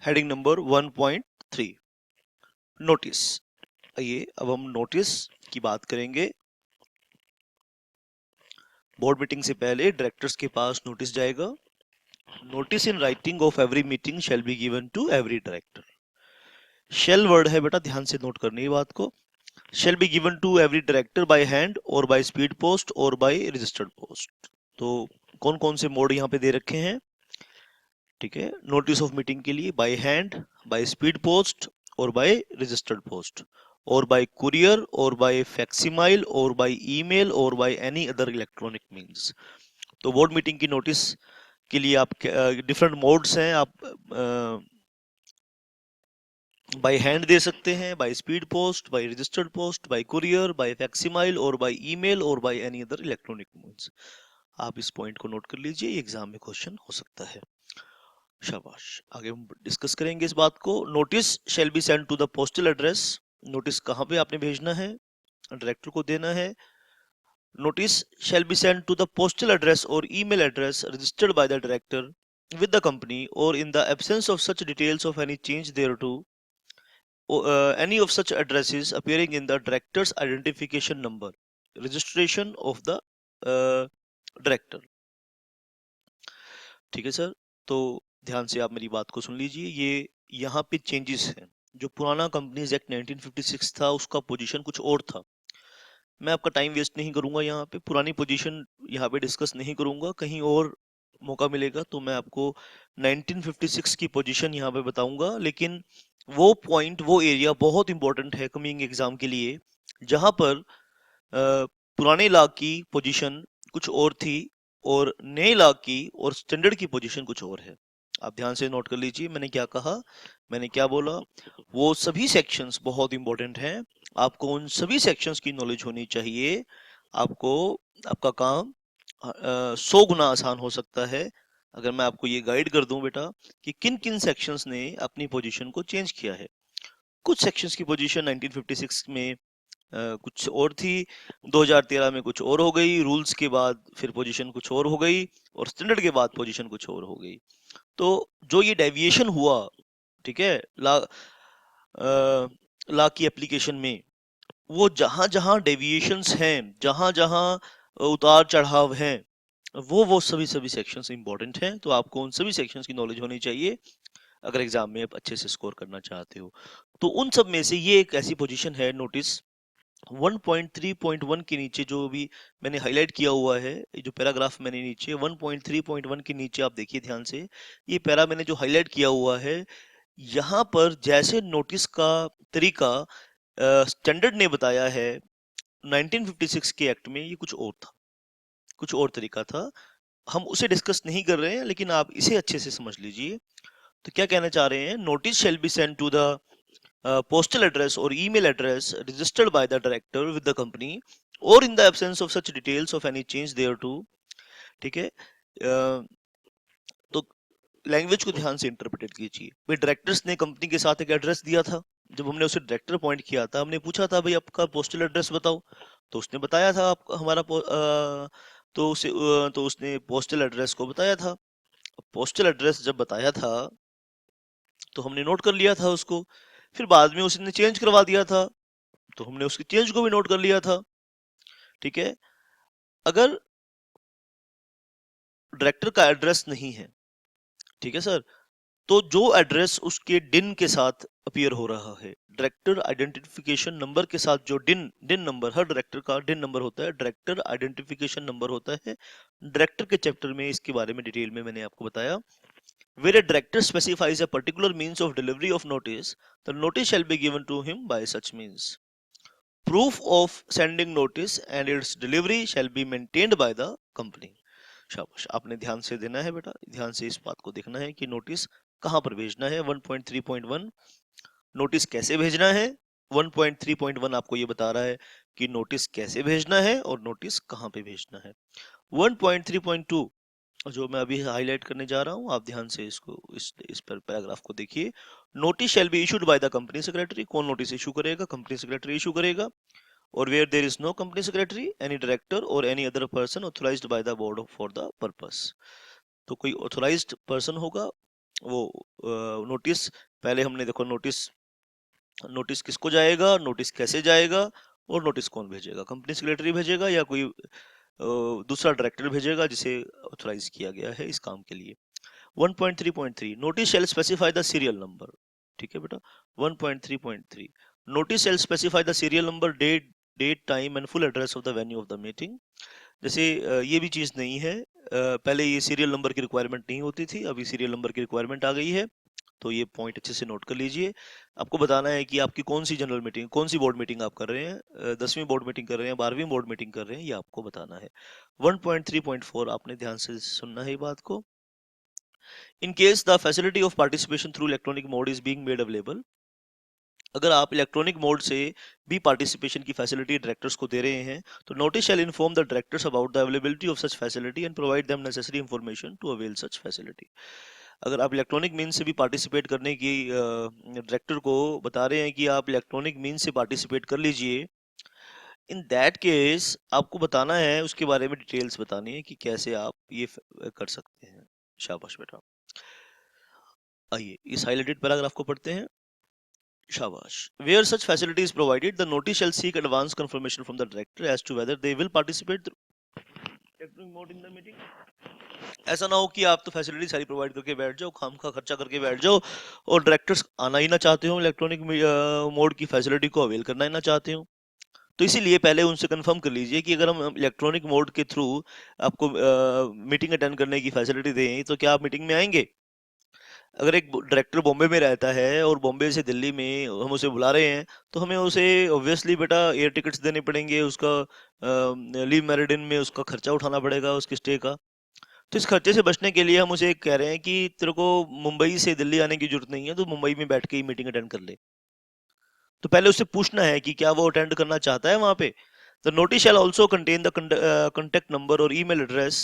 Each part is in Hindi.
Heading number 1.3 notice. आइए अब हम नोटिस की बात करेंगे। बोर्ड मीटिंग से पहले डायरेक्टर्स के पास नोटिस जाएगा। Notice in writing of every meeting shall be given to every director. Shall word है बेटा, ध्यान से नोट करनी है बात को। Shall be given to every director by hand और बाय स्पीड पोस्ट और बाय रजिस्टर्ड पोस्ट। तो कौन कौन से मोड यहाँ पे दे रखे हैं, ठीक है। नोटिस ऑफ मीटिंग के लिए by hand, bye speed post और बाय रजिस्टर्ड पोस्ट, और बाय कुरियर और बाय फैक्सिमाइल और बाय ईमेल और by any other electronic means. तो बोर्ड मीटिंग की नोटिस के लिए आप डिफरेंट मोड्स हैं। आप बाय हैंड दे सकते हैं, by speed post, by registered post, by courier, by facsimile और बाय ईमेल और by any other electronic means. आप इस पॉइंट को नोट कर लीजिए, एग्जाम में क्वेश्चन हो सकता है। शाबाश। आगे हम डिस्कस करेंगे इस बात को। Notice shall be send to the postal address. Notice कहाँ पे आपने भेजना है, डायरेक्टर को देना है। Notice shall be send to the postal address और email address registered by the director with the company or in the absence of such details of any change thereto, any of such addresses appearing in the director's identification number, registration of the director। ठीक है सर। तो ध्यान से आप मेरी बात को सुन लीजिए। ये यहाँ पे चेंजेस हैं। जो पुराना कंपनीज एक्ट 1956 था उसका पोजीशन कुछ और था। मैं आपका टाइम वेस्ट नहीं करूंगा, यहाँ पे पुरानी पोजीशन यहाँ पे डिस्कस नहीं करूंगा। कहीं और मौका मिलेगा तो मैं आपको 1956 की पोजीशन यहाँ पे बताऊंगा। लेकिन वो पॉइंट, वो एरिया बहुत इंपॉर्टेंट है कमिंग एग्जाम के लिए, जहां पर पुराने लॉ की पोजीशन कुछ और थी और नए लॉ की और स्टैंडर्ड की पोजीशन कुछ और है। आप ध्यान से नोट कर लीजिए मैंने क्या कहा, मैंने क्या बोला। वो सभी सेक्शंस बहुत इंपॉर्टेंट हैं। आपको उन सभी सेक्शंस की नॉलेज होनी चाहिए। आपको आपका काम 100 गुना आसान हो सकता है अगर मैं आपको ये गाइड कर दूं बेटा कि किन किन सेक्शंस ने अपनी पोजीशन को चेंज किया है। कुछ सेक्शंस की पोजीशन 1956 में कुछ और थी, 2013 में कुछ और हो गई, रूल्स के बाद फिर पोजीशन कुछ और हो गई और स्टैंडर्ड के बाद पोजीशन कुछ और हो गई। तो जो ये डेविएशन हुआ, ठीक है, लॉ की एप्लीकेशन में, वो जहां जहां डेविएशंस हैं, जहां जहां उतार चढ़ाव हैं, वो सभी सभी सेक्शंस इंपॉर्टेंट हैं। तो आपको उन सभी सेक्शंस की नॉलेज होनी चाहिए अगर एग्जाम में आप अच्छे से स्कोर करना चाहते हो। तो उन सब में से ये एक ऐसी पोजीशन है नोटिस 1.3.1 के नीचे, जो भी मैंने हाईलाइट किया हुआ है, जो पैराग्राफ मैंने नीचे 1.3.1 के नीचे आप देखिए ध्यान से, ये पैरा मैंने जो हाईलाइट किया हुआ है, यहाँ पर जैसे नोटिस का तरीका स्टैंडर्ड ने बताया है 1956 के एक्ट में, ये कुछ और था, कुछ और तरीका था। हम उसे डिस्कस नहीं कर रहे हैं, लेकिन आप इसे अच्छे से समझ लीजिए। तो क्या कहना चाह रहे हैं, notice shall be send to the postal address or email address registered by the director with the company or in the absence of such details of any change thereto। ठीक है। तो लैंग्वेज को ध्यान से इंटरप्रेट कीजिए। भाई डायरेक्टर्स ने कंपनी के साथ एक एड्रेस दिया था, जब हमने उसे डायरेक्टर अपॉइंट किया था, हमने पूछा था भाई आपका पोस्टल एड्रेस बताओ, तो उसने बताया था आपका हमारा तो उसने पोस्टल एड्रेस को बताया था। पोस्टल एड्रेस जब बताया था तो हमने नोट कर लिया था उसको। फिर बाद में उसने चेंज करवा दिया था तो हमने उसकी चेंज को भी नोट कर लिया था। ठीक है। अगर डायरेक्टर का एड्रेस नहीं है, ठीक है सर, तो जो एड्रेस उसके डिन के साथ अपीयर हो रहा है, डायरेक्टर आइडेंटिफिकेशन नंबर के साथ, जो डिन डिन नंबर, हर डायरेक्टर का डिन नंबर होता है, डायरेक्टर आइडेंटिफिकेशन नंबर होता है। डायरेक्टर के चैप्टर में इसके बारे में डिटेल में मैंने आपको बताया। Where a director specifies a particular means of delivery of notice, the notice shall be given to him by such means. Proof of sending notice and its delivery shall be maintained by the company। शाबाश, आपने ध्यान से देना है बेटा, ध्यान से इस बात को देखना है कि नोटिस कहां पर भेजना है। 1.3.1 नोटिस कैसे भेजना है। 1.3.1 आपको ये बता रहा है कि नोटिस कैसे भेजना है और नोटिस कहां पे भेजना है। 1.3.2 जो मैं अभी हाईलाइट करने जा रहा हूं, आप ध्यान से इसको इस पर पैराग्राफ को देखिए। Notice shall be issued by the company secretary. कौन नोटिस इशू करेगा, कंपनी सेक्रेटरी इशू करेगा। और where there is no company secretary, any director और any other person authorised by the board for the purpose. तो कोई ऑथराइज्ड पर्सन होगा वो नोटिस, पहले हमने देखो नोटिस, नोटिस किसको जाएगा, नोटिस कैसे जाएगा, और नोटिस कौन भेजेगा, कंपनी सेक्रेटरी भेजेगा या कोई दूसरा डायरेक्टर भेजेगा जिसे ऑथराइज किया गया है इस काम के लिए। 1.3.3 notice shall specify the serial number. ठीक है बेटा। 1.3.3 notice shall specify the serial number, date time and full address of the venue of the meeting. जैसे ये भी चीज नहीं है, पहले ये सीरियल नंबर की रिक्वायरमेंट नहीं होती थी, अभी सीरियल नंबर की रिक्वायरमेंट आ गई है। तो ये पॉइंट अच्छे से नोट कर लीजिए। आपको बताना है कि आपकी कौन सी जनरल मीटिंग, कौन सी बोर्ड मीटिंग आप कर रहे हैं, 10वीं बोर्ड मीटिंग कर रहे हैं, 12वीं बोर्ड मीटिंग कर रहे हैं, ये आपको बताना है। 1.3.4 आपने ध्यान से सुनना है ये बात को। In case the facility of participation through electronic mode is being made available, अगर आप इलेक्ट्रॉनिक मोड से भी पार्टिसिपेशन की फैसिलिटी डायरेक्टर्स को दे रहे हैं, तो notice shall inform the directors about the availability of such facility and provide them necessary information to avail such facility. अगर आप इलेक्ट्रॉनिक मीन से भी पार्टिसिपेट करने की डायरेक्टर को बता रहे हैं कि आप इलेक्ट्रॉनिक मीन से पार्टिसिपेट कर लीजिए, इन दैट केस आपको बताना है, उसके बारे में डिटेल्स बतानी है कि कैसे आप ये कर सकते हैं। शाबाश बेटा। आइए इस हाइलाइटेड पैराग्राफ को पढ़ते हैं। शाबाश। Where such facility is provided, the notice shall seek advance confirmation from the director as to whether they will participate through mode in the meeting. ऐसा ना हो कि आप तो फैसिलिटी सारी प्रोवाइड करके बैठ जाओ, खाम खा खर्चा करके बैठ जाओ, और डायरेक्टर्स आना ही ना चाहते हो, इलेक्ट्रॉनिक मोड की फैसिलिटी को अवेल करना ही ना चाहते हो। तो इसीलिए पहले उनसे कंफर्म कर लीजिए कि अगर हम इलेक्ट्रॉनिक मोड के थ्रू आपको मीटिंग अटेंड करने की फैसिलिटी दें, तो क्या आप मीटिंग में आएंगे? अगर एक डायरेक्टर बॉम्बे में रहता है और बॉम्बे से दिल्ली में हम उसे बुला रहे हैं, तो हमें उसे ऑब्वियसली बेटा एयर टिकट्स देने पड़ेंगे, उसका लीव मेरिडियन में उसका खर्चा उठाना पड़ेगा उसके स्टे का। तो इस खर्चे से बचने के लिए हम उसे कह रहे हैं कि तेरे को मुंबई से दिल्ली आने की जरूरत नहीं है, तो मुंबई में बैठ के ही मीटिंग अटेंड कर ले। तो पहले उससे पूछना है कि क्या वो अटेंड करना चाहता है वहां पे। The notice shall also contain the contact number और ईमेल एड्रेस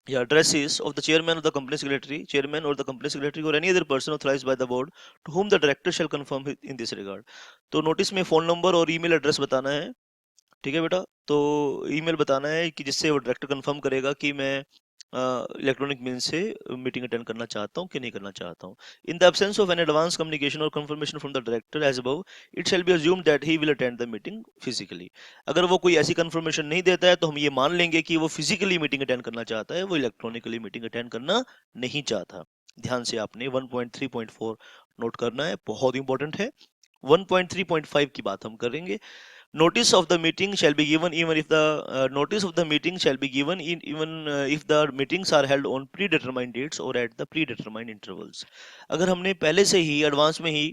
या addresses of the chairman of the company secretary, chairman or the company secretary or any other person authorized by the board to whom the director shall confirm in this regard। तो नोटिस में फोन नंबर और ईमेल एड्रेस बताना है। ठीक है बेटा। तो ईमेल बताना है कि जिससे वो डायरेक्टर कंफर्म करेगा कि मैं इलेक्ट्रॉनिक मीन्स से मीटिंग अटेंड करना चाहता हूँ कि नहीं करना चाहता हूँ। In the absence of an advance communication और confirmation from the director as above, it shall be assumed that he will attend the meeting physically. अगर वो कोई ऐसी कंफर्मेशन नहीं देता है, तो हम ये मान लेंगे कि वो फिजिकली मीटिंग अटेंड करना चाहता है, वो इलेक्ट्रॉनिकली मीटिंग अटेंड करना नहीं चाहता। ध्यान से आपने 1.3.4 नोट करना है, बहुत इंपॉर्टेंट है। 1.3.5 की बात हम करेंगे। Notice of the meeting shall be given even if the notice of the meeting shall be given even if the meetings are held on predetermined dates or at the predetermined intervals। अगर हमने पहले से ही एडवांस में ही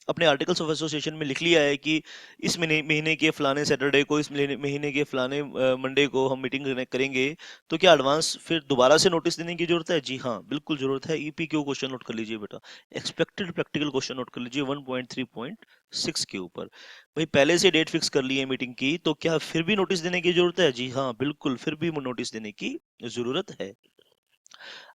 अपने आर्टिकल्स ऑफ एसोसिएशन में लिख लिया है कि इस महीने के फलाने सैटरडे को, इस महीने के फलाने मंडे को हम मीटिंग करेंगे, तो क्या एडवांस फिर दोबारा से नोटिस देने की जरूरत है? जी हाँ, बिल्कुल जरूरत है। ईपीक्यू क्वेश्चन नोट कर लीजिए बेटा, एक्सपेक्टेड प्रैक्टिकल क्वेश्चन नोट कर लीजिए 1.3.6 के ऊपर। भाई पहले से डेट फिक्स कर ली है मीटिंग की, तो क्या फिर भी नोटिस देने की जरूरत है? जी हाँ, बिल्कुल फिर भी नोटिस देने की जरूरत है।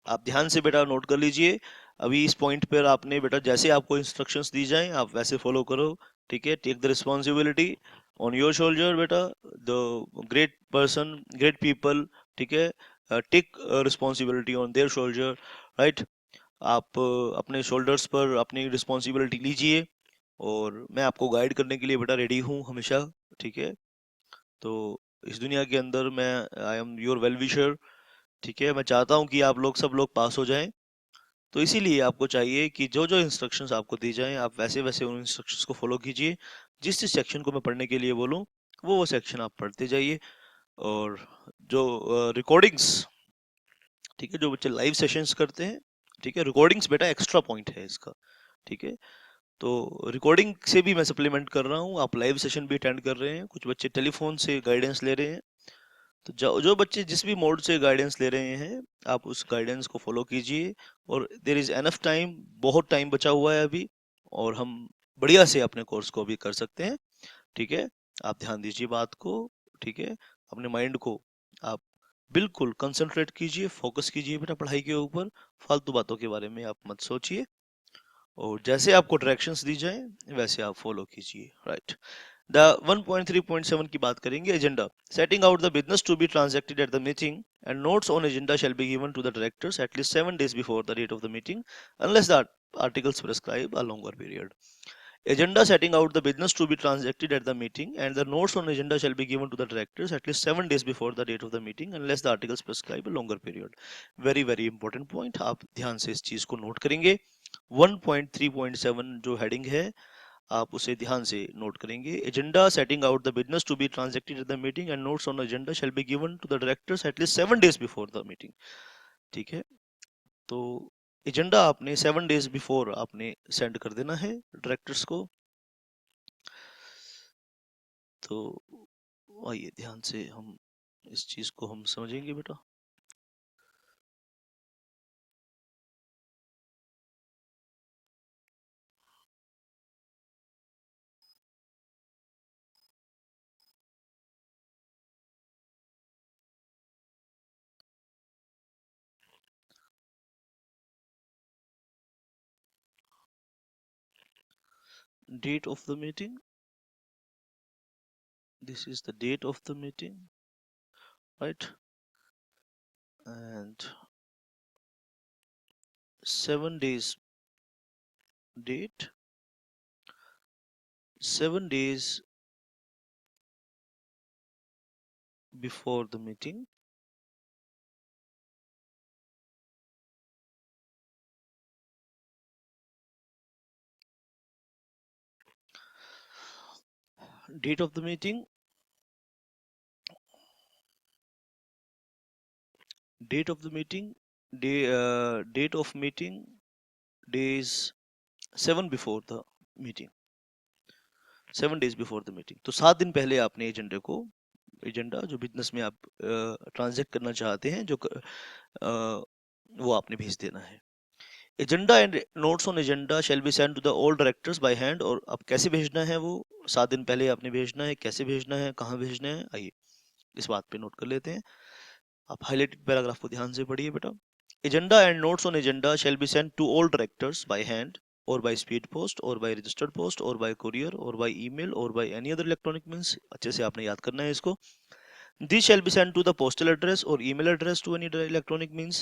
आप ध्यान से बेटा नोट कर लीजिए। अभी इस पॉइंट पर आपने बेटा जैसे आपको इंस्ट्रक्शंस दी जाएं आप वैसे फॉलो करो। ठीक है। Take the responsibility on your shoulder बेटा, the great person, great people, ठीक है, take responsibility on their shoulder, right. आप अपने शोल्डर्स पर अपनी रिस्पॉन्सिबिलिटी लीजिए, और मैं आपको गाइड करने के लिए बेटा रेडी हूँ हमेशा। ठीक है। तो इस दुनिया के अंदर मैं I am your well wisher. ठीक है। मैं चाहता हूँ कि आप लोग सब लोग पास हो जाएं। तो इसीलिए आपको चाहिए कि जो जो इंस्ट्रक्शंस आपको दी जाएं आप वैसे वैसे उन इंस्ट्रक्शंस को फॉलो कीजिए। जिस जिस सेक्शन को मैं पढ़ने के लिए बोलूँ वो सेक्शन आप पढ़ते जाइए। और जो रिकॉर्डिंग्स, ठीक है, जो बच्चे लाइव सेशंस करते हैं, ठीक है, रिकॉर्डिंग्स बेटा एक्स्ट्रा पॉइंट है इसका। ठीक है। तो रिकॉर्डिंग से भी मैं सप्लीमेंट कर रहा हूँ, आप लाइव सेशन भी अटेंड कर रहे हैं, कुछ बच्चे टेलीफोन से गाइडेंस ले रहे हैं। तो जो जो बच्चे जिस भी मोड से गाइडेंस ले रहे हैं आप उस गाइडेंस को फॉलो कीजिए। और देयर इज एनफ टाइम, बहुत टाइम बचा हुआ है अभी, और हम बढ़िया से अपने कोर्स को भी कर सकते हैं। ठीक है। आप ध्यान दीजिए बात को। ठीक है। अपने माइंड को आप बिल्कुल कंसंट्रेट कीजिए, फोकस कीजिए बेटा पढ़ाई के ऊपर। फालतू बातों के बारे में आप मत सोचिए, और जैसे आपको डायरेक्शंस दी जाए वैसे आप फॉलो कीजिए, राइट। द 1.3.7 की बात करेंगे, agenda setting out the business to be transacted at the meeting and notes on agenda shall be given to the directors at least 7 days before the date of the meeting unless the articles prescribe a longer period. Agenda setting out the business to be transacted at the meeting and the notes on agenda shall be given to the directors at least 7 days before the date of the meeting unless the articles prescribe a longer period. Very very important point, आप ध्यान से इस चीज को नोट करेंगे. 1.3.7 जो हेडिंग है आप उसे ध्यान से नोट करेंगे. Agenda setting out the business to be transacted at the meeting and notes on agenda shall be given to the directors at least 7 days before the meeting. ठीक है, तो एजेंडा आपने 7 days बिफोर आपने सेंड कर देना है डायरेक्टर्स को. तो आइए ध्यान से हम इस चीज को हम समझेंगे बेटा. Date of the meeting, this is the date of the meeting, right? And 7 days date, 7 days before the meeting, date of the meeting, date of the meeting, date of meeting, days 7 before the meeting, 7 days before the meeting. तो 7 दिन पहले आपने एजेंडे को, एजेंडा जो बिजनेस में आप ट्रांजैक्ट करना चाहते हैं जो वो आपने भेज देना है. Agenda and notes on agenda shall be send to the all directors by hand. और अब कैसे भेजना है, वो 7 दिन पहले आपने भेजना है. कैसे भेजना है, कहाँ भेजना है, आइए इस बात पे नोट कर लेते हैं. आप हाईलाइटेड पैराग्राफ को ध्यान से पढ़िए बेटा. Agenda and notes on agenda shall be send to all directors by hand or by speed post or by registered post or by courier or by email or by any other electronic means. अच्छे से आपने याद करना है इसको. These shall be sent to the postal address or email address to any electronic means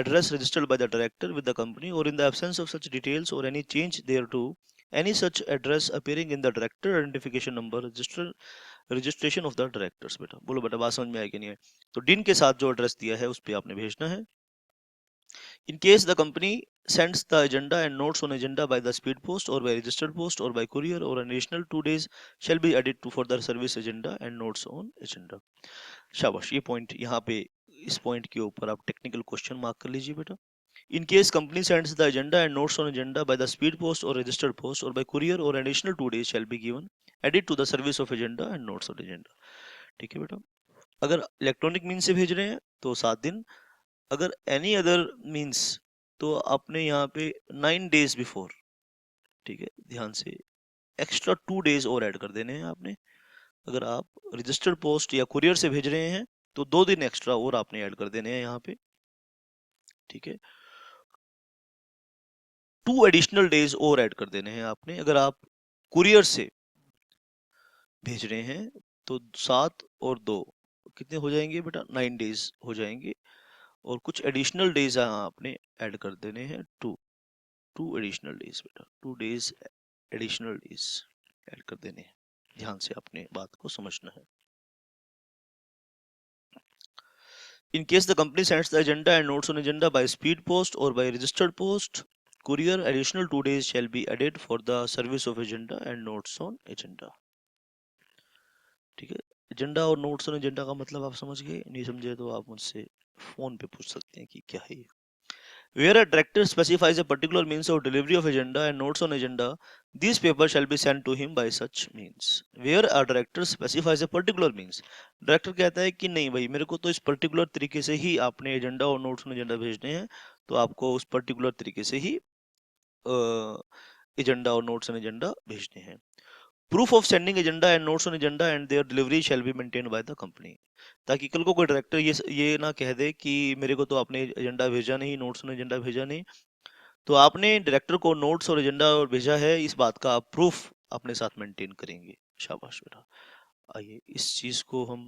address registered by the director with the company or in the absence of such details or any change thereto any such address appearing in the director identification number registration of the directors. बेटा बोलो बेटा, बात समझ में आई कि नहीं है? तो दिन के साथ जो एड्रेस दिया है उस पे आपने भेजना है. In case the company sends the agenda and notes on agenda by the speed post or by registered post or by courier or an additional 2 days shall be added to further service agenda and notes on agenda. शाबाश, ये पॉइंट यहाँ पे, इस पॉइंट के ऊपर आप टेक्निकल क्वेश्चन मार्क कर लीजिए बेटा. In case company sends the agenda and notes on agenda by the speed post or registered post or by courier or an additional 2 days shall be given added to the service of agenda and notes on agenda. ठीक है बेटा. अगर इलेक्ट्रॉनिक मीन से भेज रहे हैं तो 7 दिन. अगर एनी अदर मीन्स तो आपने यहाँ पे 9 days बिफोर, ठीक है, ध्यान से एक्स्ट्रा 2 days और ऐड कर देने हैं आपने. अगर आप रजिस्टर्ड पोस्ट या कुरियर से भेज रहे हैं तो 2 दिन एक्स्ट्रा और आपने ऐड कर देने हैं यहाँ पे. ठीक है, 2 एडिशनल डेज और ऐड कर देने हैं आपने. अगर आप कुरियर से भेज रहे हैं तो 7 और 2 कितने हो जाएंगे बेटा, 9 days हो जाएंगे. और कुछ एडिशनल डेज आपने ऐड कर देने हैं, 2 एडिशनल डेज बेटा, 2 days एडिशनल डेज ऐड कर देने हैं. ध्यान से अपने बात को समझना है. In case the company sends the agenda and notes on agenda by speed post or by registered post, courier, additional 2 days shall be added for the service of agenda and notes on agenda. ठीक है, एजेंडा और नोट्स ऑन एजेंडा का मतलब आप समझ गए. नहीं समझे तो आप मुझसे फोन पे पूछ सकते हैं कि क्या है ये. Where a director specifies a particular means of delivery of agenda and notes on agenda, these papers shall be sent to him by such means. Where a director specifies a particular means, director कहता है कि नहीं भाई मेरे को तो इस पर्टिकुलर तरीके से ही आपने एजेंडा और नोट्स ऑन एजेंडा भेजने हैं, तो आपको उस पर्टिकुलर तरीके से ही एजेंडा और नोट्स ऑन एजेंडा भेजने हैं. Proof of sending agenda and notes on agenda and their delivery shall be maintained by the company. ताकि कल को कोई डायरेक्टर ये ना कह दे कि मेरे को तो आपने एजेंडा भेजा नहीं, नोट्स ऑन एजेंडा भेजा नहीं. तो आपने डायरेक्टर को नोट्स और एजेंडा भेजा है, इस बात का आप प्रूफ अपने साथ मेंटेन करेंगे. शाबाश बेटा। आइए इस चीज़ को हम